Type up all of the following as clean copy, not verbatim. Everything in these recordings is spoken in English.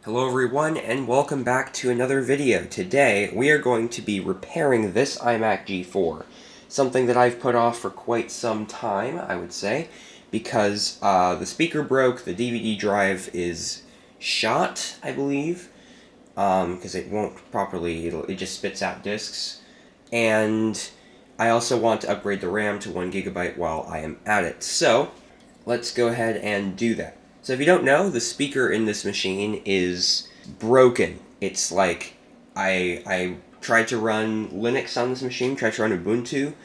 Hello everyone, and welcome back to another video. Today, we are going to be repairing this iMac G4. Something that I've put off for quite some time, I would say, because the speaker broke, the DVD drive is shot, I believe, because it won't properly, it just spits out discs, and I also want to upgrade the RAM to 1 GB while I am at it. So, let's go ahead and do that. So if you don't know, the speaker in this machine is broken. It's like, I tried to run Linux on this machine, tried to run Ubuntu,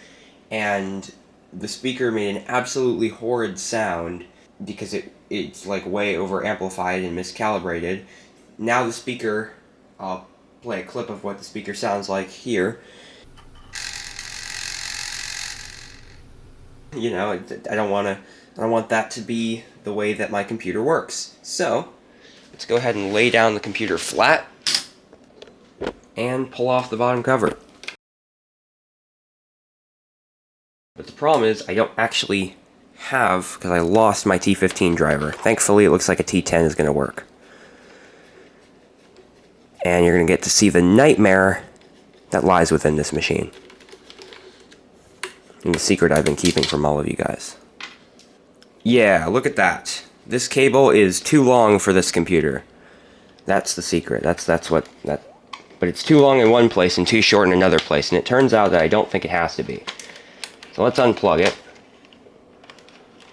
and the speaker made an absolutely horrid sound because it's like way over amplified and miscalibrated. Now the speaker, I'll play a clip of what the speaker sounds like here. You know, I don't want that to be the way that my computer works. So, let's go ahead and lay down the computer flat and pull off the bottom cover. But the problem is, I don't actually have, because I lost my T15 driver. Thankfully, it looks like a T10 is going to work. And you're going to get to see the nightmare that lies within this machine. And the secret I've been keeping from all of you guys. Yeah, look at that. This cable is too long for this computer. That's the secret. But it's too long in one place and too short in another place, and it turns out that I don't think it has to be. So let's unplug it.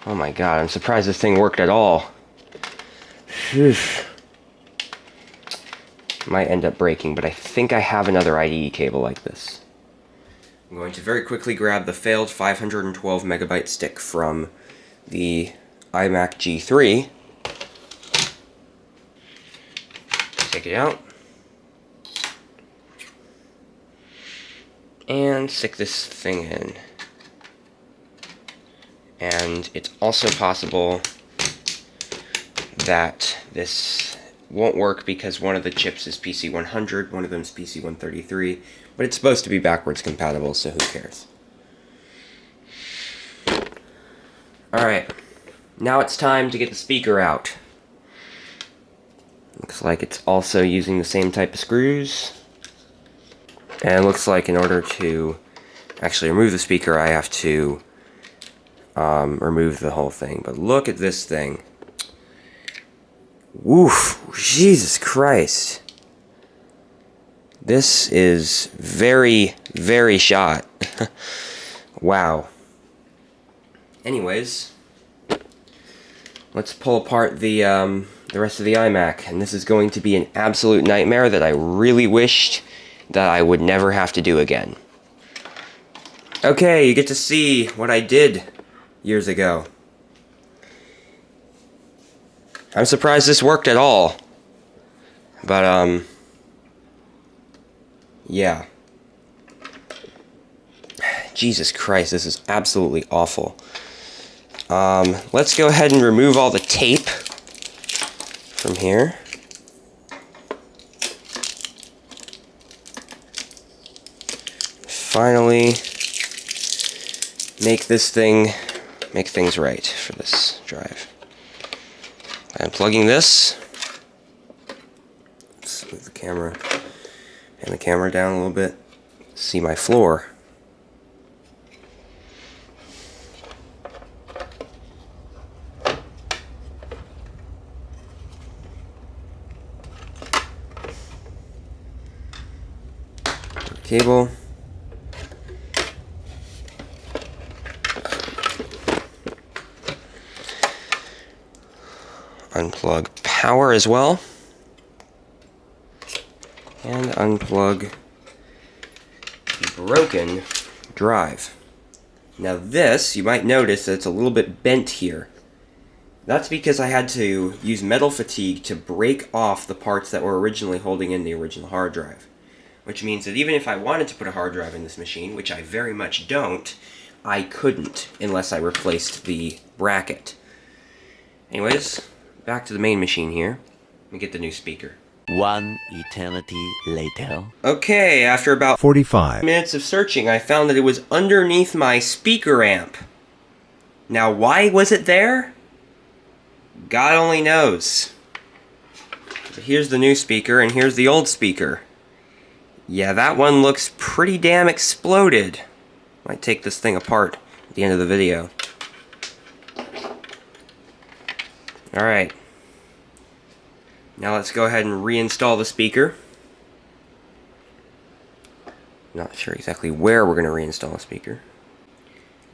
Oh my god, I'm surprised this thing worked at all. Might end up breaking, but I think I have another IDE cable like this. I'm going to very quickly grab the failed 512 megabyte stick from the iMac G3. Take it out. And stick this thing in. And it's also possible that this won't work because one of the chips is PC100, one of them is PC133, but it's supposed to be backwards compatible, so who cares? Alright, now it's time to get the speaker out. Looks like it's also using the same type of screws. And it looks like in order to actually remove the speaker, I have to remove the whole thing. But look at this thing. Woof! Jesus Christ. This is very, very shot. Wow. Anyways, let's pull apart the rest of the iMac, and this is going to be an absolute nightmare that I really wished that I would never have to do again. Okay, you get to see what I did years ago. I'm surprised this worked at all, but yeah. Jesus Christ, this is absolutely awful. Let's go ahead and remove all the tape from here. Finally, make things right for this drive. I'm plugging this. Let's move the camera and the camera down a little bit. See my floor. Cable. Unplug power as well. And unplug the broken drive. Now this, you might notice that it's a little bit bent here. That's because I had to use metal fatigue to break off the parts that were originally holding in the original hard drive. Which means that even if I wanted to put a hard drive in this machine, which I very much don't, I couldn't unless I replaced the bracket. Anyways, back to the main machine here. Let me get the new speaker. One eternity later. Okay, after about 45 minutes of searching, I found that it was underneath my speaker amp. Now, why was it there? God only knows. So here's the new speaker, and here's the old speaker. Yeah, that one looks pretty damn exploded. Might take this thing apart at the end of the video. Alright. Now let's go ahead and reinstall the speaker. Not sure exactly where we're going to reinstall the speaker.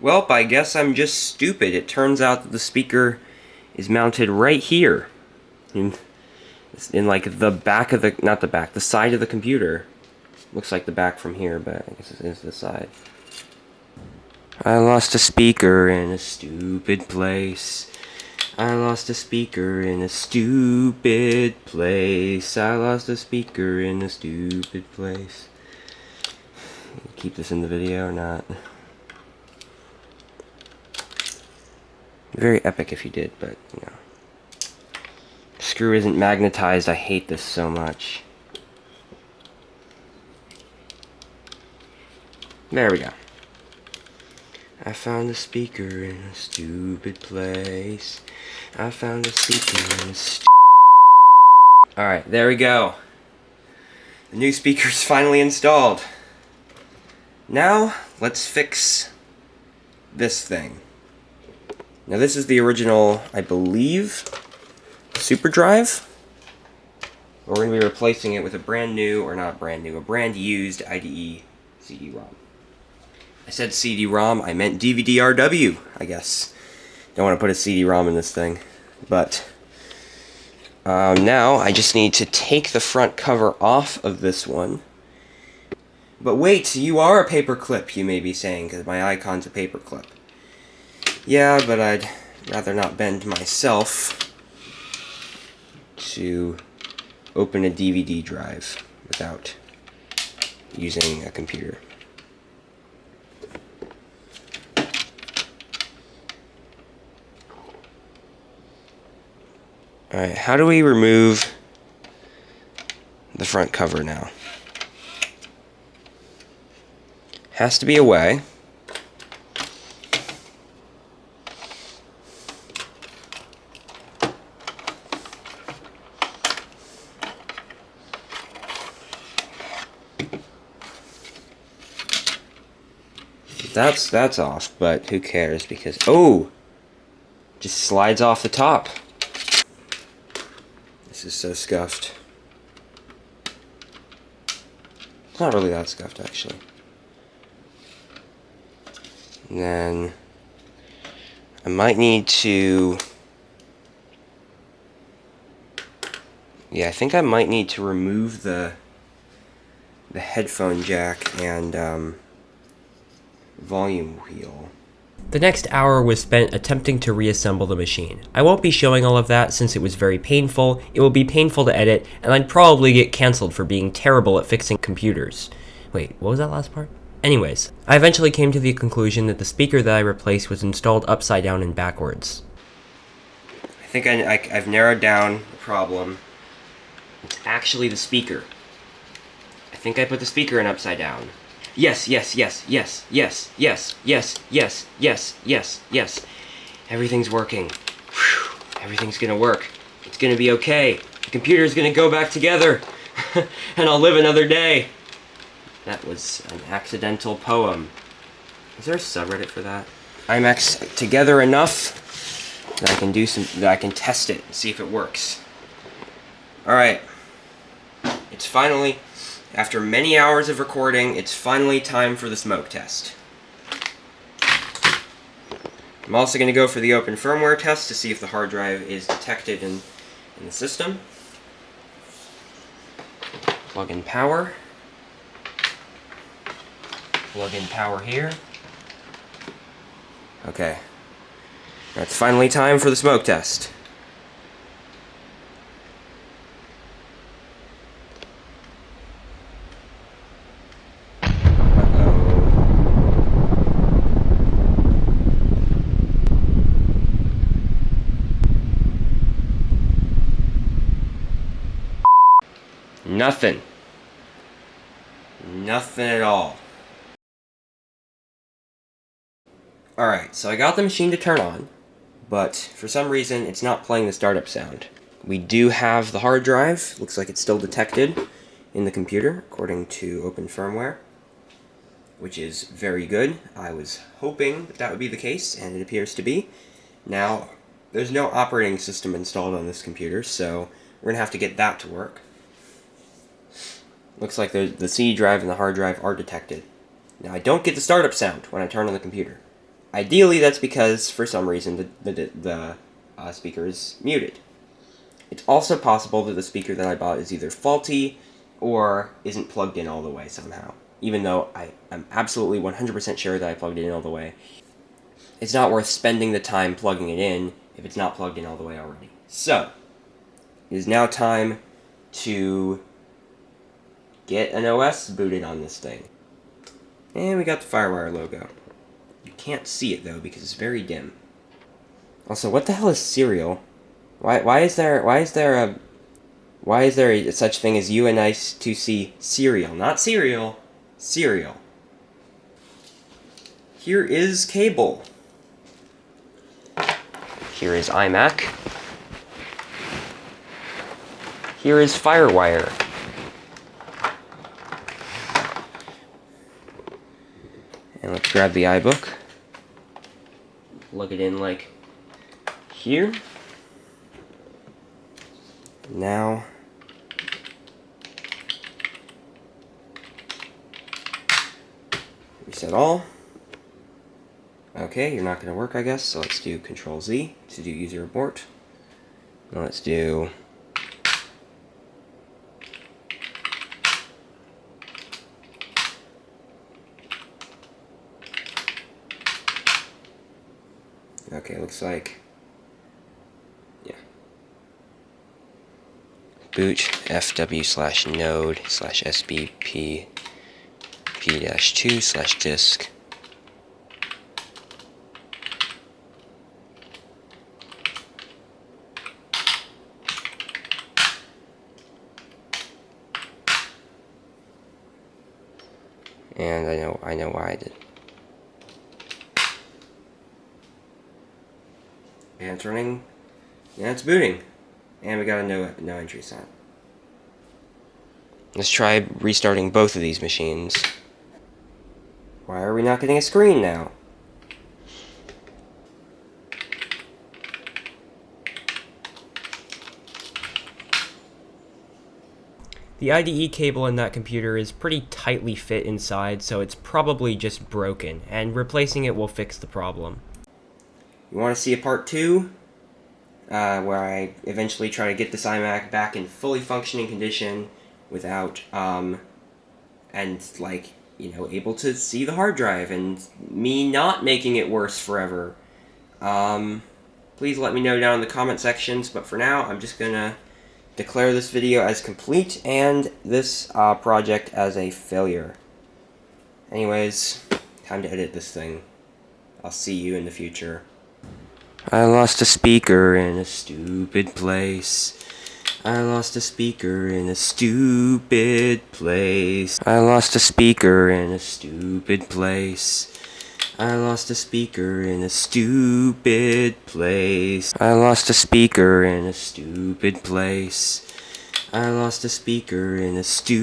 Well, I guess I'm just stupid. It turns out that the speaker is mounted right here. In like the back of the, not the back, the side of the computer. Looks like the back from here, but I guess it is the side. I lost a speaker in a stupid place. I lost a speaker in a stupid place. I lost a speaker in a stupid place. Keep this in the video or not? Very epic if you did, but, you know. Screw isn't magnetized. I hate this so much. There we go. I found a speaker in a stupid place. I found a speaker in a Alright, there we go. The new speaker's finally installed. Now, let's fix this thing. Now this is the original, I believe, Super Drive. We're going to be replacing it with a brand new, or not brand new, a brand used IDE CD-ROM. I said CD-ROM, I meant DVD-RW, I guess. Don't want to put a CD-ROM in this thing. But now I just need to take the front cover off of this one. But wait, you are a paperclip, you may be saying, because my icon's a paperclip. Yeah, but I'd rather not bend myself to open a DVD drive without using a computer. Alright, how do we remove the front cover now? Has to be a way. That's off, but who cares because just slides off the top. This is so scuffed. It's not really that scuffed actually. And then I might need to, yeah, I think I might need to remove the headphone jack and volume wheel. The next hour was spent attempting to reassemble the machine. I won't be showing all of that since it was very painful. It will be painful to edit, and I'd probably get cancelled for being terrible at fixing computers. Wait, what was that last part? Anyways, I eventually came to the conclusion that the speaker that I replaced was installed upside down and backwards. I think I've narrowed down the problem. It's actually the speaker. I think I put the speaker in upside down. Yes, yes, yes, yes, yes, yes, yes, yes, yes, yes, yes. Everything's working. Whew. Everything's gonna work. It's gonna be okay. The computer's gonna go back together. And I'll live another day. That was an accidental poem. Is there a subreddit for that? iMac's together enough that I can I can test it and see if it works. Alright. It's finally, after many hours of recording, it's finally time for the smoke test. I'm also going to go for the open firmware test to see if the hard drive is detected in the system. Plug in power. Plug in power here. Okay. Now it's finally time for the smoke test. Nothing. Nothing at all. Alright, so I got the machine to turn on, but for some reason it's not playing the startup sound. We do have the hard drive. Looks like it's still detected in the computer, according to open firmware, which is very good. I was hoping that would be the case, and it appears to be. Now, there's no operating system installed on this computer, so we're going to have to get that to work. Looks like the CD drive and the hard drive are detected. Now, I don't get the startup sound when I turn on the computer. Ideally, that's because, for some reason, the speaker is muted. It's also possible that the speaker that I bought is either faulty or isn't plugged in all the way somehow, even though I'm absolutely 100% sure that I plugged it in all the way. It's not worth spending the time plugging it in if it's not plugged in all the way already. So, it is now time to get an OS booted on this thing. And we got the FireWire logo. You can't see it though because it's very dim. Also, what the hell is serial? Why is there a such thing as UNIC serial? Not cereal, serial. Here is cable. Here is iMac. Here is FireWire. And let's grab the iBook. Plug it in like here. Now, reset all. Okay, you're not going to work, I guess, so let's do Control-Z to do user abort. Now let's do okay, looks like boot fw/node/sbp p-2/disk. And I know why I did. And it's running. Yeah, it's booting. And we got a no entry sign. Let's try restarting both of these machines. Why are we not getting a screen now? The IDE cable in that computer is pretty tightly fit inside, so it's probably just broken, and replacing it will fix the problem. You want to see a part 2? Where I eventually try to get this iMac back in fully functioning condition without, able to see the hard drive and me not making it worse forever. Please let me know down in the comment sections, but for now, I'm just gonna declare this video as complete and this project as a failure. Anyways, time to edit this thing. I'll see you in the future. I lost a speaker in a stupid place. I lost a speaker in a stupid place. I lost a speaker in a stupid place. I lost a speaker in a stupid place. I lost a speaker in a stupid place. I lost a speaker in a stupid